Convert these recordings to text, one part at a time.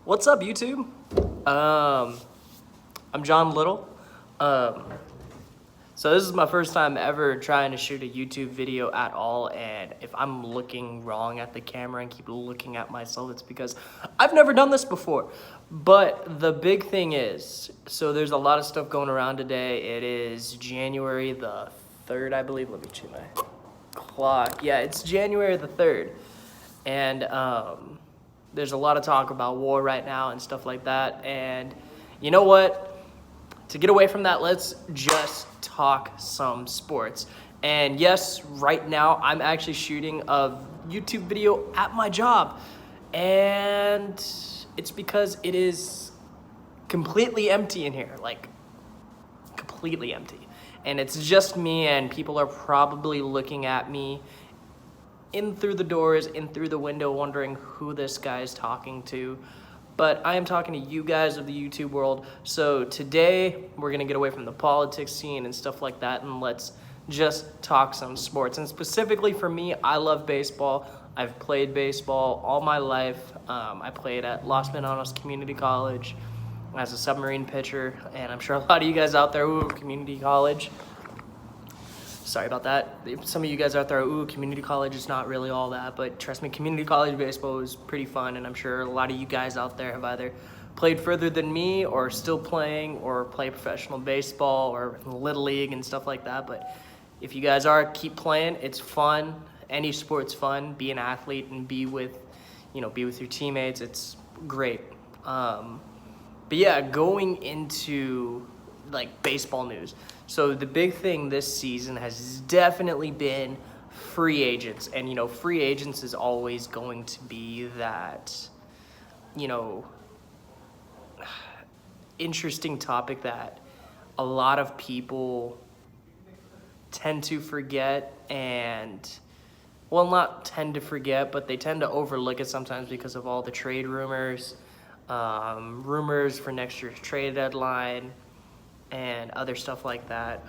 What's up, YouTube? I'm John Little. So this is my first time ever trying to shoot a YouTube video at all, and if I'm looking wrong at the camera and keep looking at myself, it's because I've never done this before. But the big thing is, so there's a lot of stuff going around today. It is January the 3rd, I believe. Let me check my clock. Yeah, it's January the 3rd. And there's a lot of talk about war right now and stuff like that. And you know what? To get away from that, let's just talk some sports. And yes, right now I'm actually shooting a YouTube video at my job. And it's because it is completely empty in here, like completely empty. And it's just me, and people are probably looking at me in through the doors, in through the window, wondering who this guy is talking to. But I am talking to you guys of the YouTube world. So today we're gonna get away from the politics scene and stuff like that, and let's just talk some sports. And specifically for me, I love baseball. I've played baseball all my life. I played at Los Menanos Community College as a submarine pitcher, and I'm sure a lot of you guys out there who are community college, sorry about that. Some of you guys out there, community college is not really all that, but trust me, community college baseball is pretty fun, and I'm sure a lot of you guys out there have either played further than me or still playing or play professional baseball or little league and stuff like that. But if you guys are, keep playing. It's fun. Any sport's fun. Be an athlete and be with your teammates. It's great. But yeah, going into like baseball news. So the big thing this season has definitely been free agents. And, free agents is always going to be that, interesting topic that a lot of people tend to forget not tend to forget, but they tend to overlook it sometimes because of all the trade rumors, rumors for next year's trade deadline, and other stuff like that.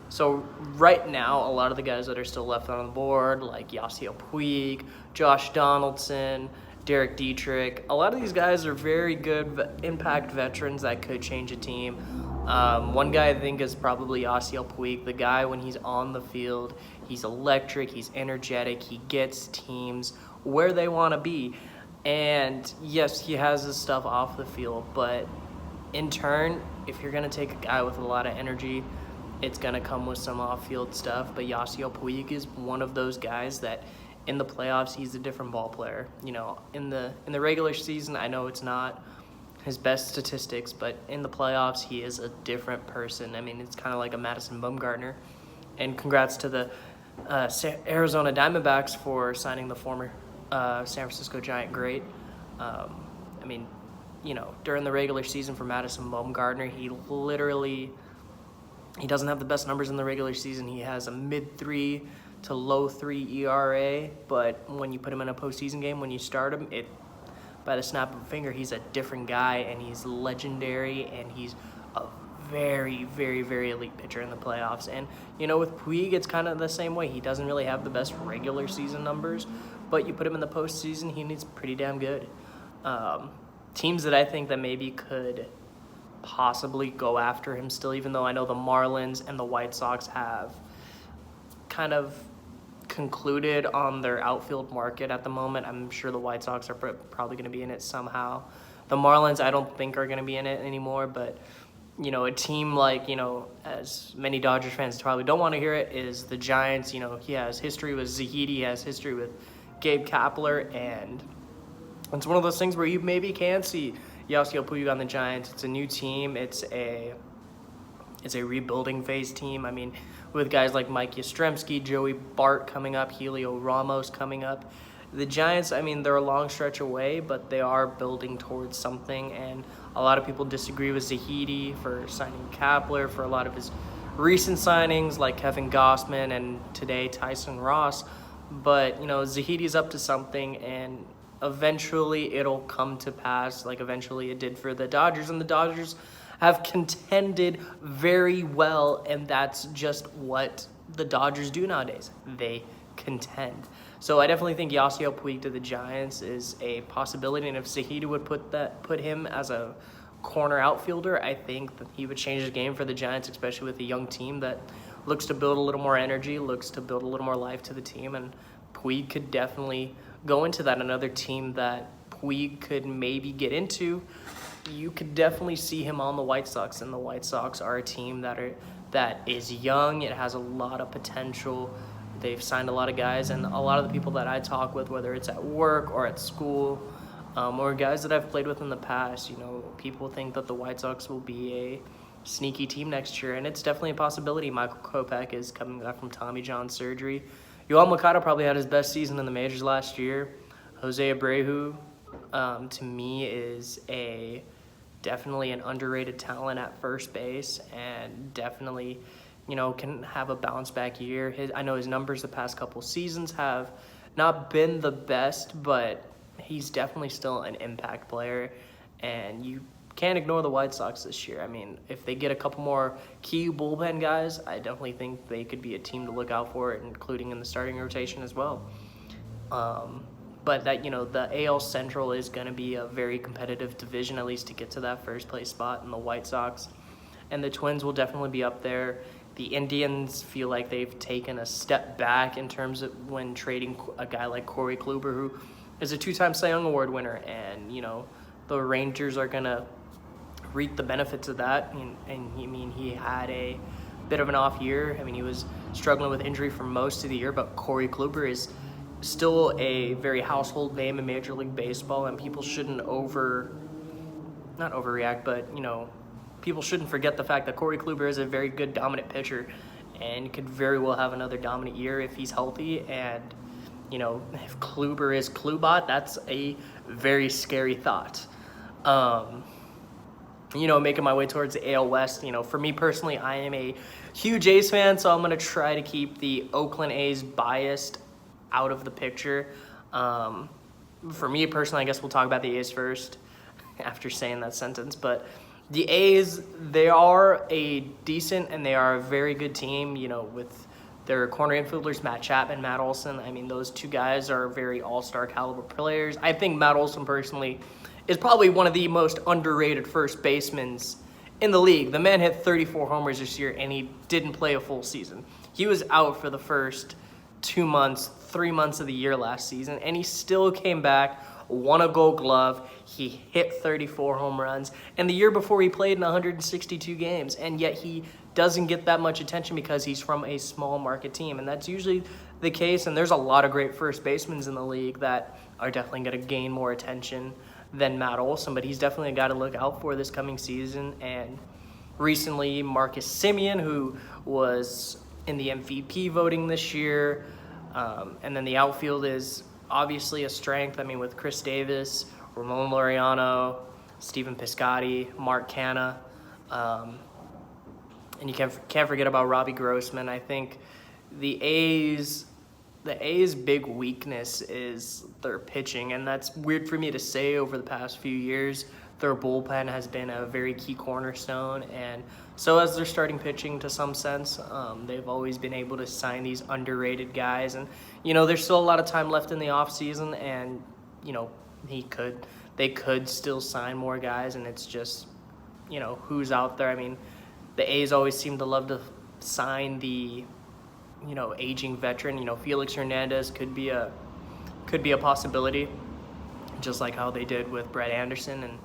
So right now, a lot of the guys that are still left on the board, like Yasiel Puig, Josh Donaldson, Derek Dietrich, a lot of these guys are very good impact veterans that could change a team. One guy I think is probably Yasiel Puig. The guy, when he's on the field, he's electric, he's energetic, he gets teams where they want to be. And yes, he has his stuff off the field, but in turn, if you're going to take a guy with a lot of energy, it's going to come with some off-field stuff. But Yasiel Puig is one of those guys that in the playoffs, he's a different ball player. In the regular season, I know it's not his best statistics, but in the playoffs, he is a different person. I mean, it's kind of like a Madison Bumgarner. And congrats to the Arizona Diamondbacks for signing the former San Francisco Giant great. During the regular season for Madison Bumgarner, he doesn't have the best numbers in the regular season. He has a mid-3 to low-3 ERA, but when you put him in a postseason game, when you start him, by the snap of a finger, he's a different guy, and he's legendary, and he's a very, very, very elite pitcher in the playoffs. And, with Puig, it's kind of the same way. He doesn't really have the best regular season numbers, but you put him in the postseason, he's pretty damn good. Teams that I think that maybe could possibly go after him still, even though I know the Marlins and the White Sox have kind of concluded on their outfield market at the moment. I'm sure the White Sox are probably going to be in it somehow. The Marlins, I don't think are going to be in it anymore, but a team like, as many Dodgers fans probably don't want to hear it, is the Giants. He has history with Zahidi, he has history with Gabe Kapler, and it's one of those things where you maybe can see Yasiel Puig on the Giants. It's a new team. It's a rebuilding phase team. I mean, with guys like Mike Yastrzemski, Joey Bart coming up, Helio Ramos coming up. The Giants, they're a long stretch away, but they are building towards something. And a lot of people disagree with Zahidi for signing Kapler, for a lot of his recent signings like Kevin Gossman and today Tyson Ross. But, Zahidi's up to something, and eventually it'll come to pass, like eventually it did for the Dodgers, and the Dodgers have contended very well, and that's just what the Dodgers do nowadays. They contend. So I definitely think Yasiel Puig to the Giants is a possibility, and if Zahida would put him as a corner outfielder, I think that he would change the game for the Giants, especially with a young team that looks to build a little more energy, looks to build a little more life to the team, and Puig could definitely go into that. Another team that Puig could maybe get into, you could definitely see him on the White Sox, and the White Sox are a team that is young. It has a lot of potential. They've signed a lot of guys, and a lot of the people that I talk with, whether it's at work or at school, or guys that I've played with in the past, people think that the White Sox will be a sneaky team next year, and it's definitely a possibility. Michael Kopech is coming back from Tommy John surgery. Yoel Moncada probably had his best season in the majors last year. Jose Abreu, to me, is definitely an underrated talent at first base, and definitely, can have a bounce back year. I know his numbers the past couple seasons have not been the best, but he's definitely still an impact player, and you can't ignore the White Sox this year. I mean, if they get a couple more key bullpen guys, I definitely think they could be a team to look out for, including in the starting rotation as well. But that, the AL Central is going to be a very competitive division, at least to get to that first place spot, and the White Sox and the Twins will definitely be up there. The Indians feel like they've taken a step back in terms of when trading a guy like Corey Kluber, who is a 2-time Cy Young Award winner, and, the Rangers are going to reap the benefits of that. And he had a bit of an off year. I mean, he was struggling with injury for most of the year, but Corey Kluber is still a very household name in Major League Baseball, and people shouldn't not overreact, but, people shouldn't forget the fact that Corey Kluber is a very good dominant pitcher and could very well have another dominant year if he's healthy. And, if Kluber is Klubot, that's a very scary thought. Making my way towards the AL West, for me personally, I am a huge A's fan, so I'm going to try to keep the Oakland A's biased out of the picture. For me personally, I guess we'll talk about the A's first after saying that sentence, but the A's, they are a decent and they are a very good team, with their corner infielders, Matt Chapman, Matt Olson. I mean, those two guys are very all-star caliber players. I think Matt Olson personally is probably one of the most underrated first basemen in the league. The man hit 34 homers this year, and he didn't play a full season. He was out for the first 3 months of the year last season, and he still came back, won a Gold Glove. He hit 34 home runs, and the year before he played in 162 games, and yet he doesn't get that much attention because he's from a small market team, and that's usually the case. And there's a lot of great first basemen in the league that are definitely going to gain more attention than Matt Olson, but he's definitely a guy to look out for this coming season. And recently, Marcus Semien, who was in the MVP voting this year, and then the outfield is obviously a strength. I mean, with Chris Davis, Ramon Laureano, Stephen Piscotty, Mark Canha, and you can't forget about Robbie Grossman. I think the A's big weakness is their pitching, and that's weird for me to say. Over the past few years, their bullpen has been a very key cornerstone, and so has their starting pitching to some sense. They've always been able to sign these underrated guys, and there's still a lot of time left in the off season, and they could still sign more guys, and it's just who's out there. I mean, the A's always seem to love to sign the aging veteran. Felix Hernandez could be a possibility, just like how they did with Brett Anderson.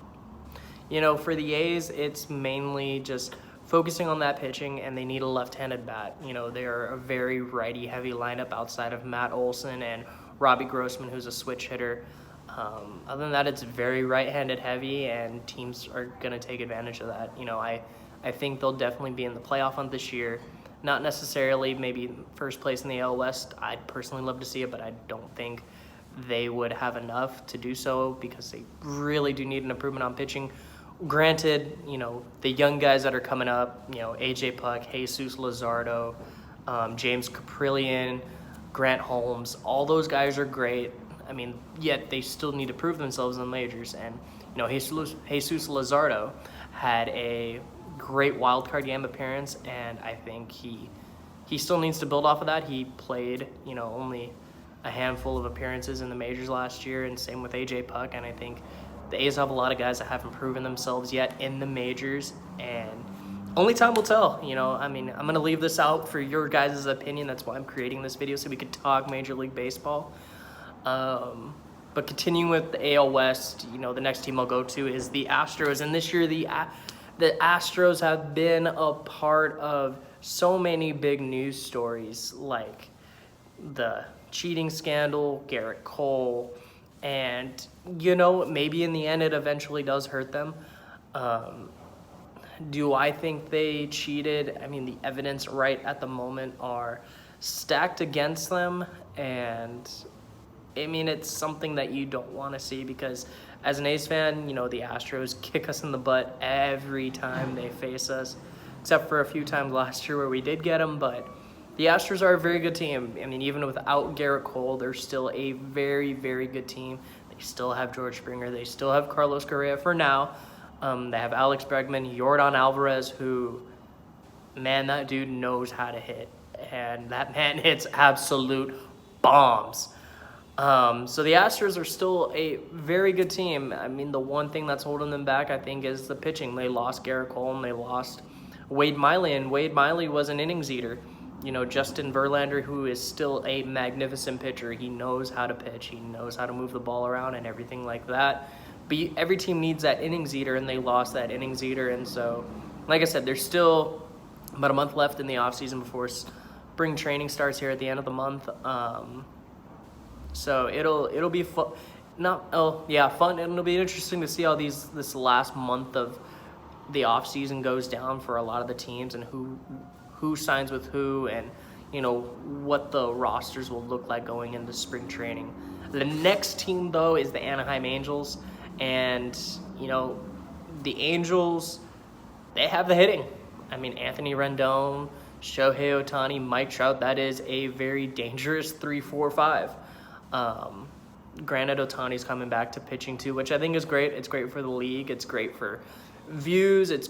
And for the A's, it's mainly just focusing on that pitching, and they need a left-handed bat. They are a very righty-heavy lineup outside of Matt Olson and Robbie Grossman, who's a switch hitter. Other than that, it's very right-handed heavy, and teams are going to take advantage of that. I think they'll definitely be in the playoff hunt this year. Not necessarily maybe first place in the AL West. I'd personally love to see it, but I don't think they would have enough to do so because they really do need an improvement on pitching. Granted, the young guys that are coming up, AJ Puck, Jesus Luzardo, James Caprillion, Grant Holmes, all those guys are great. I mean, yet they still need to prove themselves in the majors. And, Jesus Luzardo had a great wild card game appearance, and I think he still needs to build off of that. He played, only a handful of appearances in the majors last year, and same with AJ Puck. And I think the A's have a lot of guys that haven't proven themselves yet in the majors, and only time will tell. I mean, I'm gonna leave this out for your guys' opinion. That's why I'm creating this video, so we could talk Major League Baseball. But continuing with the AL West, the next team I'll go to is the Astros, and this year the Astros have been a part of so many big news stories, like the cheating scandal, Garrett Cole, and maybe in the end it eventually does hurt them. Do I think they cheated? I mean, the evidence right at the moment are stacked against them, and I mean, it's something that you don't want to see, because as an A's fan, the Astros kick us in the butt every time they face us, except for a few times last year where we did get them. But the Astros are a very good team. I mean, even without Garrett Cole, they're still a very, very good team. They still have George Springer. They still have Carlos Correa for now. They have Alex Bregman, Yordan Alvarez, who, man, that dude knows how to hit. And that man hits absolute bombs. So the Astros are still a very good team. I mean, the one thing that's holding them back, I think, is the pitching. They lost Garrett Cole and they lost Wade Miley, and Wade Miley was an innings eater. Justin Verlander, who is still a magnificent pitcher. He knows how to pitch. He knows how to move the ball around and everything like that. But every team needs that innings eater, and they lost that innings eater. And so, like I said, there's still about a month left in the offseason before spring training starts here at the end of the month. So it'll be fun. Fun. And it'll be interesting to see how this last month of the offseason goes down for a lot of the teams, and who signs with who, and what the rosters will look like going into spring training. The next team, though, is the Anaheim Angels, and the Angels, they have the hitting. I mean, Anthony Rendon, Shohei Ohtani, Mike Trout, that is a very dangerous 3-4-5. Granted, Ohtani's coming back to pitching too, which I think is great. It's great for the league. It's great for views. It's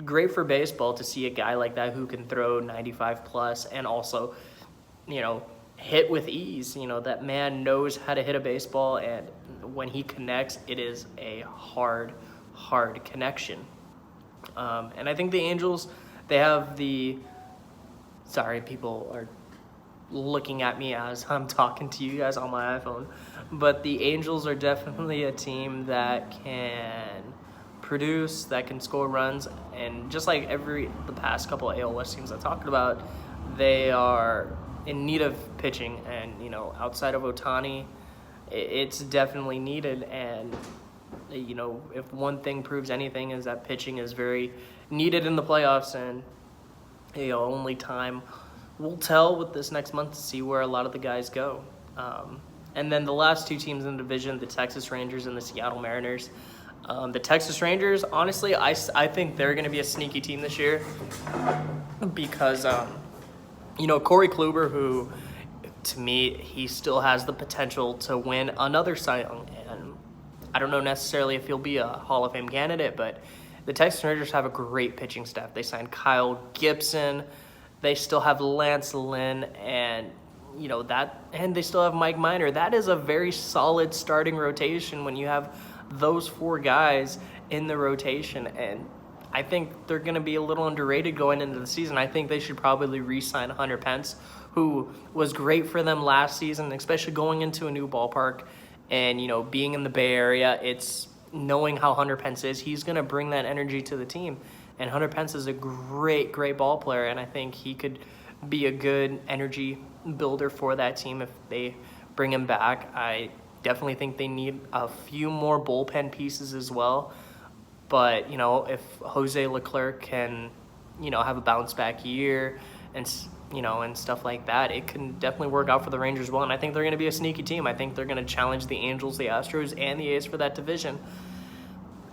great for baseball to see a guy like that who can throw 95 plus and also, hit with ease. That man knows how to hit a baseball, and when he connects, it is a hard connection. And I think the Angels, they have sorry, people are looking at me as I'm talking to you guys on my iPhone, but the Angels are definitely a team that can produce, that can score runs, and just like the past couple of AL West teams I talked about, they are in need of pitching, and outside of Ohtani, it's definitely needed. And if one thing proves anything, is that pitching is very needed in the playoffs, and only time will tell with this next month to see where a lot of the guys go. And then the last two teams in the division, the Texas Rangers and the Seattle Mariners. The Texas Rangers, honestly, I think they're going to be a sneaky team this year, because Corey Kluber, who, to me, he still has the potential to win another Cy Young, and I don't know necessarily if he'll be a Hall of Fame candidate, but the Texas Rangers have a great pitching staff. They signed Kyle Gibson. They still have Lance Lynn, and and they still have Mike Minor. That is a very solid starting rotation when you have those four guys in the rotation, and I think they're going to be a little underrated going into the season. I think they should probably re-sign Hunter Pence, who was great for them last season, especially going into a new ballpark and, being in the Bay Area. It's knowing how Hunter Pence is. He's going to bring that energy to the team, and Hunter Pence is a great ball player, and I think he could be a good energy builder for that team if they bring him back. I definitely think they need a few more bullpen pieces as well. But, if Jose Leclerc can, have a bounce back year and stuff like that, it can definitely work out for the Rangers well. And I think they're going to be a sneaky team. I think they're going to challenge the Angels, the Astros, and the A's for that division.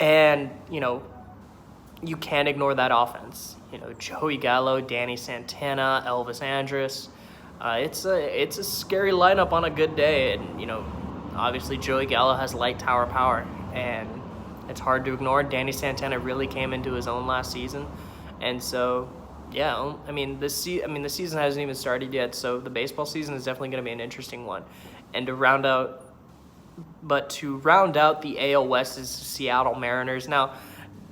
And, you can't ignore that offense. Joey Gallo, Danny Santana, Elvis Andrus. It's a scary lineup on a good day. And, obviously Joey Gallo has light tower power, and it's hard to ignore. Danny Santana really came into his own last season. And so, Yeah, I mean the season hasn't even started yet, so the baseball season is definitely going to be an interesting one. And to round out the AL West is Seattle Mariners. Now,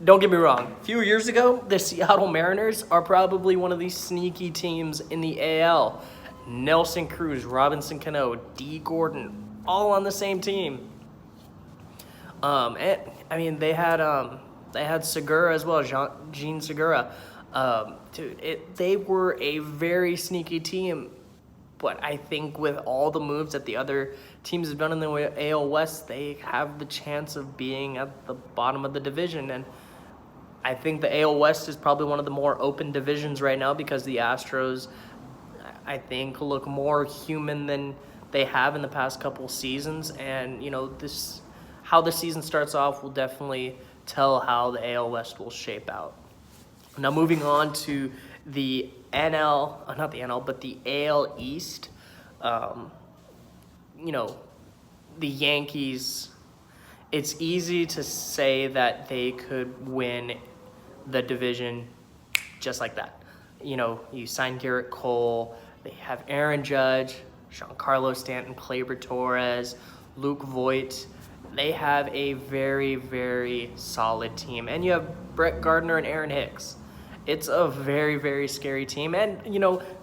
don't get me wrong. A few years ago, the Seattle Mariners are probably one of these sneaky teams in the AL. Nelson Cruz, Robinson Cano, D. Gordon, all on the same team. And I mean they had Segura as well, Gene Segura. They were a very sneaky team, but I think with all the moves that the other teams have done in the AL West, they have the chance of being at the bottom of the division. And I think the AL West is probably one of the more open divisions right now because the Astros, I think, look more human than they have in the past couple seasons. And, how the season starts off will definitely tell how the AL West will shape out. Now, moving on to the not the NL, but the AL East. The Yankees, it's easy to say that they could win the division just like that. You sign Garrett Cole, they have Aaron Judge, Giancarlo Stanton, Gleyber Torres, Luke Voit. They have a very, very solid team. And you have Brett Gardner and Aaron Hicks. It's a very, very scary team. And,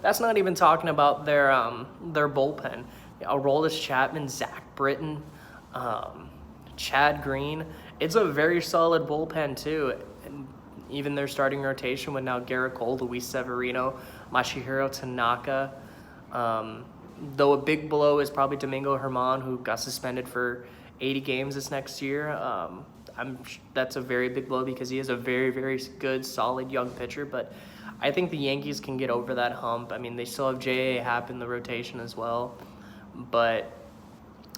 that's not even talking about their bullpen. Aroldis Chapman, Zach Britton, Chad Green. It's a very solid bullpen, too. And even their starting rotation with now Garrett Cole, Luis Severino, Masahiro Tanaka. Though a big blow is probably Domingo Germán, who got suspended for 80 games this next year. That's a very big blow because he is a very, very good, solid young pitcher. But I think the Yankees can get over that hump. I mean, they still have J.A. Happ in the rotation as well. But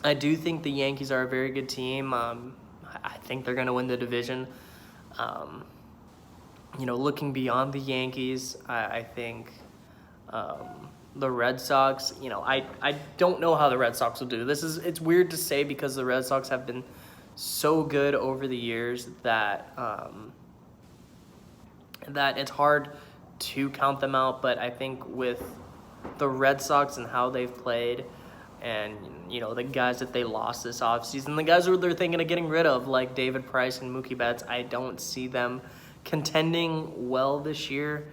I do think the Yankees are a very good team. I think they're going to win the division. Looking beyond the Yankees, I think the Red Sox, I don't know how the Red Sox will do. It's weird to say because the Red Sox have been so good over the years that it's hard to count them out. But I think with the Red Sox and how they've played and, the guys that they lost this offseason, the guys who they're thinking of getting rid of, like David Price and Mookie Betts, I don't see them contending well this year.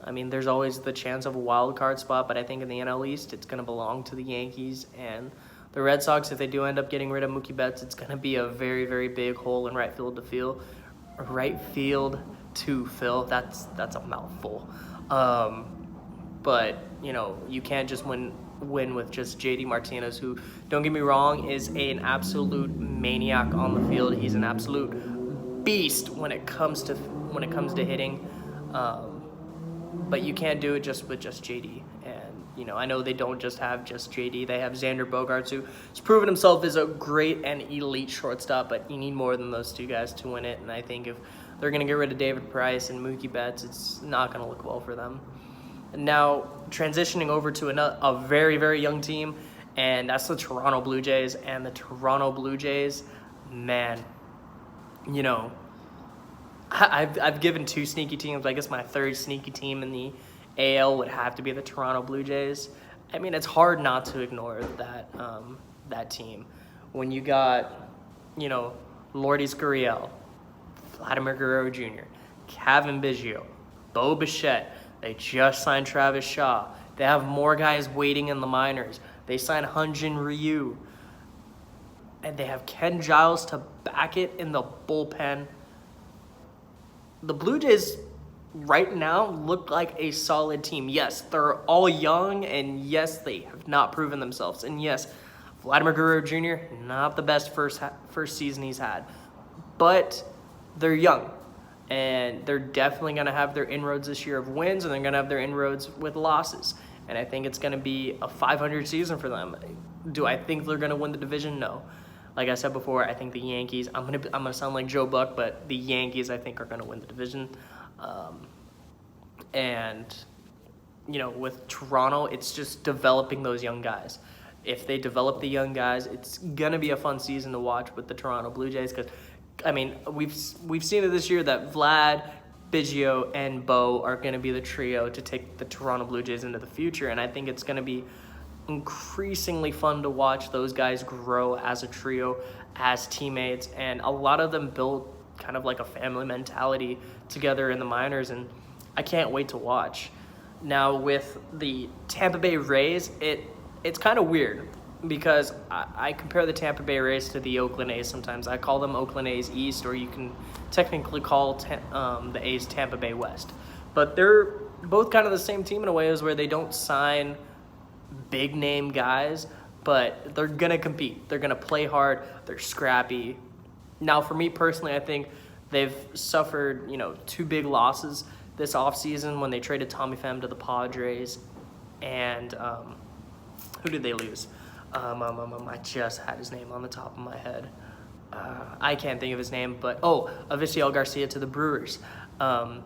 I mean, there's always the chance of a wild card spot, but I think in the NL East, it's going to belong to the Yankees. And the Red Sox, if they do end up getting rid of Mookie Betts, it's going to be a very, very big hole in right field to fill. That's a mouthful. But, you can't just win with just JD Martinez, who, don't get me wrong, is an absolute maniac on the field. He's an absolute beast when it comes to hitting. But you can't do it just with JD. And, I know they don't just have just JD. They have Xander Bogaerts, who has proven himself as a great and elite shortstop, but you need more than those two guys to win it. And I think if they're going to get rid of David Price and Mookie Betts, it's not going to look well for them. And now, transitioning over to a very, very young team, and that's the Toronto Blue Jays. And the Toronto Blue Jays, man, I've given two sneaky teams. I guess my third sneaky team in the AL would have to be the Toronto Blue Jays. I mean, it's hard not to ignore that team. When you got, Lourdes Gurriel, Vladimir Guerrero Jr., Kevin Biggio, Bo Bichette. They just signed Travis Shaw. They have more guys waiting in the minors. They signed Hyun-Jin Ryu. And they have Ken Giles to back it in the bullpen. The Blue Jays right now look like a solid team. Yes, they're all young, and yes, they have not proven themselves. And yes, Vladimir Guerrero Jr., not the best first season he's had. But they're young, and they're definitely going to have their inroads this year of wins, and they're going to have their inroads with losses. And I think it's going to be a 500 season for them. Do I think they're going to win the division? No. Like I said before, I think the Yankees, I'm gonna sound like Joe Buck, but the Yankees, I think, are going to win the division. With Toronto, it's just developing those young guys. If they develop the young guys, it's going to be a fun season to watch with the Toronto Blue Jays because, I mean, we've seen it this year that Vlad Biggio and Bo are going to be the trio to take the Toronto Blue Jays into the future. And I think it's going to be increasingly fun to watch those guys grow as a trio, as teammates. And a lot of them built kind of like a family mentality together in the minors. And I can't wait to watch. Now, with the Tampa Bay Rays, it's kind of weird because I compare the Tampa Bay Rays to the Oakland A's sometimes. I call them Oakland A's East, or you can technically call the A's Tampa Bay West. But they're both kind of the same team in a way, as where they don't sign big name guys, but they're going to compete. They're going to play hard. They're scrappy. Now, for me personally, I think they've suffered, 2 big losses this offseason when they traded Tommy Pham to the Padres. And who did they lose? I just had his name on the top of my head. I can't think of his name, but Avisail Garcia to the Brewers. I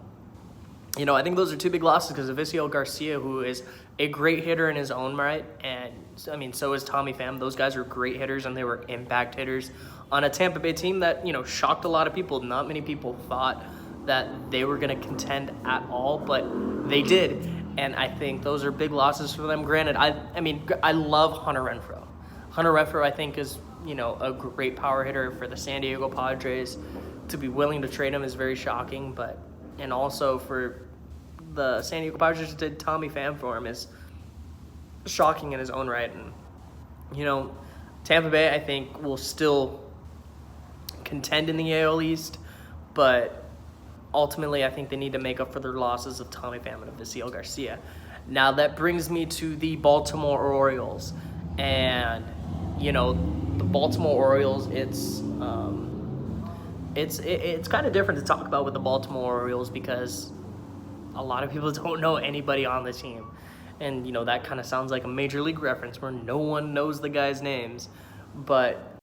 think those are 2 big losses because Avisail Garcia, who is a great hitter in his own right, and so is Tommy Pham. Those guys are great hitters, and they were impact hitters on a Tampa Bay team that shocked a lot of people. Not many people thought that they were going to contend at all, but they did. And I think those are big losses for them. Granted, I love Hunter Renfroe. Hunter Renfroe, I think, is, a great power hitter for the San Diego Padres. To be willing to trade him is very shocking, and also for the San Diego Padres to did Tommy Pham for him is shocking in his own right. And, Tampa Bay, I think, will still contend in the AL East, but ultimately, I think they need to make up for their losses of Tommy Pham and Avisail Garcia. Now, that brings me to the Baltimore Orioles. And, the Baltimore Orioles, it's kind of different to talk about with the Baltimore Orioles because a lot of people don't know anybody on the team. And, that kind of sounds like a Major League reference where no one knows the guys' names. But